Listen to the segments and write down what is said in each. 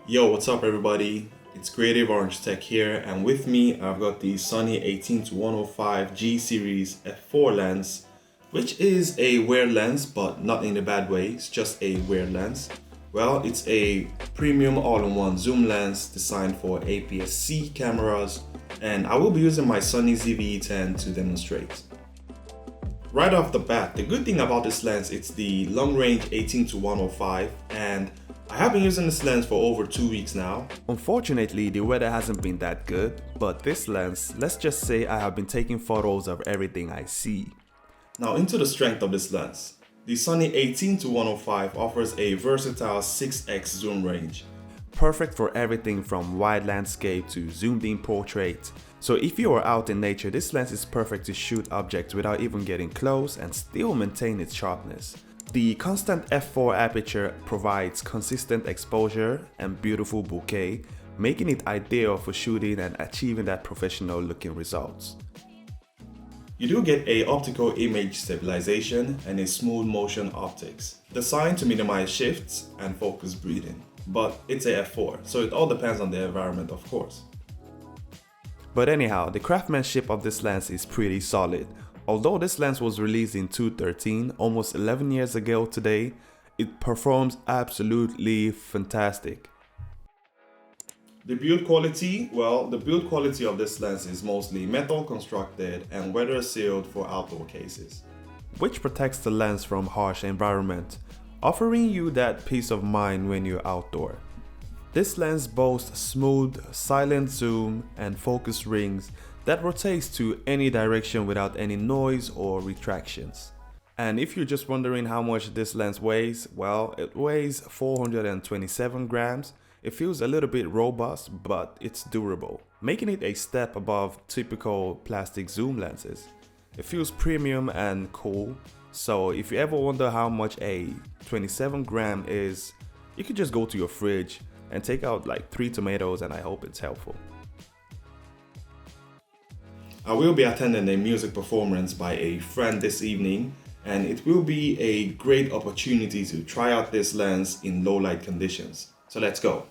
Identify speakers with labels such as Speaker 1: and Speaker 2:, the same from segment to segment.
Speaker 1: Yo, what's up everybody? It's Creative Orange Tech here, and with me I've got the Sony 18-105G series f4 lens, which is a weird lens, but not in a bad way. It's just a weird lens. Well, it's a premium all-in-one zoom lens designed for APS-C cameras, and I will be using my Sony ZV-E10 to demonstrate. Right off the bat, the good thing about this lens, it's the long range 18-105, and I have been using this lens for over 2 weeks now.
Speaker 2: Unfortunately, the weather hasn't been that good, but this lens, let's just say I have been taking photos of everything I see.
Speaker 1: Now into the strength of this lens. The Sony 18-105 offers a versatile 6x zoom range.
Speaker 2: Perfect for everything from wide landscape to zoomed in portrait. So if you are out in nature, this lens is perfect to shoot objects without even getting close and still maintain its sharpness. The constant f4 aperture provides consistent exposure and beautiful bokeh, making it ideal for shooting and achieving that professional looking results.
Speaker 1: You do get a optical image stabilization and a smooth motion optics, designed to minimize shifts and focus breathing. But it's a f4, so it all depends on the environment, of course.
Speaker 2: But anyhow, the craftsmanship of this lens is pretty solid. Although this lens was released in 2013, almost 11 years ago today, it performs absolutely fantastic.
Speaker 1: The build quality, well, the build quality of this lens is mostly metal constructed and weather sealed for outdoor cases,
Speaker 2: which protects the lens from harsh environment, offering you that peace of mind when you're outdoor. This lens boasts smooth, silent zoom and focus rings that rotates to any direction without any noise or retractions. And if you're just wondering how much this lens weighs, well, it weighs 427 grams. It feels a little bit robust, but it's durable, making it a step above typical plastic zoom lenses. It feels premium and cool, so if you ever wonder how much a 27 gram is, you could just go to your fridge and take out like 3 tomatoes, and I hope it's helpful.
Speaker 1: I will be attending a music performance by a friend this evening, and it will be a great opportunity to try out this lens in low light conditions. So let's go.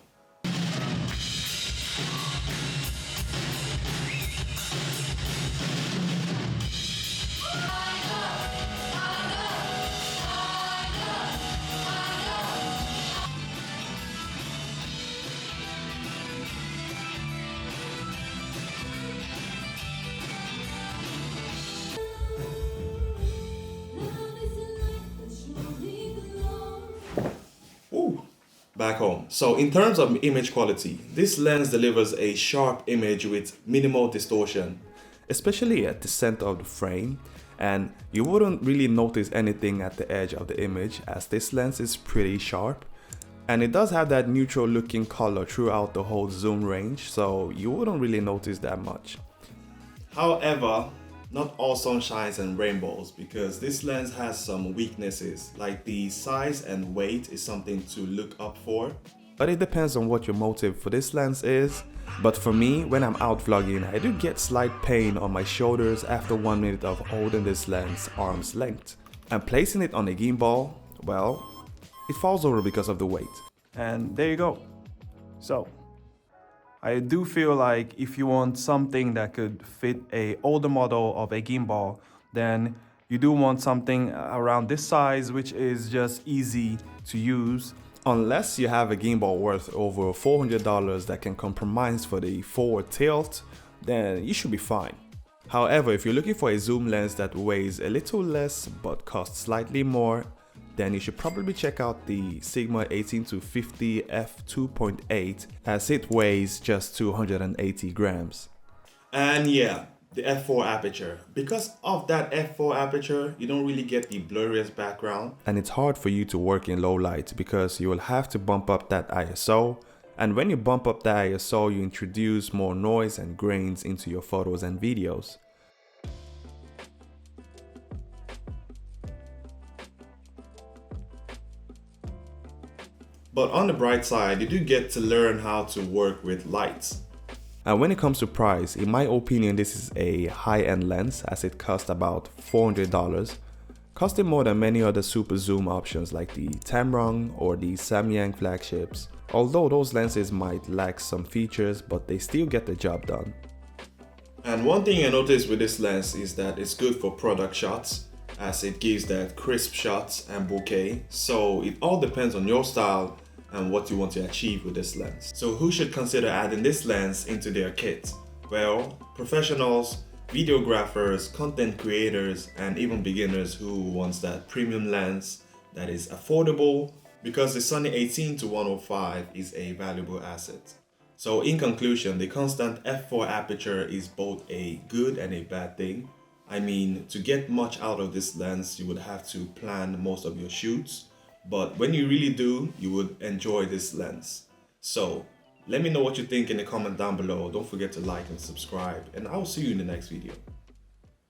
Speaker 1: Back home. So in terms of image quality, this lens delivers a sharp image with minimal distortion,
Speaker 2: especially at the center of the frame, and you wouldn't really notice anything at the edge of the image as this lens is pretty sharp, and it does have that neutral looking color throughout the whole zoom range, so you wouldn't really notice that much.
Speaker 1: However, not all sunshines and rainbows, because this lens has some weaknesses, like the size and weight is something to look up for.
Speaker 2: But it depends on what your motive for this lens is. But for me, when I'm out vlogging, I do get slight pain on my shoulders after 1 minute of holding this lens arm's length. And placing it on a gimbal, well, it falls over because of the weight. And there you go. So I do feel like if you want something that could fit an older model of a gimbal, then you do want something around this size, which is just easy to use. Unless you have a gimbal worth over $400 that can compromise for the forward tilt, then you should be fine. However, if you're looking for a zoom lens that weighs a little less but costs slightly more, then you should probably check out the Sigma 18-50 f2.8 as it weighs just 280 grams.
Speaker 1: And yeah, the f4 aperture. Because of that f4 aperture, you don't really get the blurriest background.
Speaker 2: And it's hard for you to work in low light because you will have to bump up that ISO. And when you bump up the ISO, you introduce more noise and grains into your photos and videos.
Speaker 1: But on the bright side, you do get to learn how to work with lights.
Speaker 2: And when it comes to price, in my opinion, this is a high-end lens as it costs about $400, costing more than many other super zoom options like the Tamron or the Samyang flagships. although those lenses might lack some features, but they still get the job done.
Speaker 1: And one thing I noticed with this lens is that it's good for product shots, as it gives that crisp shots and bokeh. So it all depends on your style and what you want to achieve with this lens. So who should consider adding this lens into their kit? Well, professionals, videographers, content creators, and even beginners who wants that premium lens that is affordable, because the Sony 18-105 is a valuable asset. So in conclusion, the constant f4 aperture is both a good and a bad thing. I mean, to get much out of this lens, you would have to plan most of your shoots, but when you really do, you would enjoy this lens. So let me know what you think in the comment down below. Don't forget to like and subscribe, and I'll see you in the next video.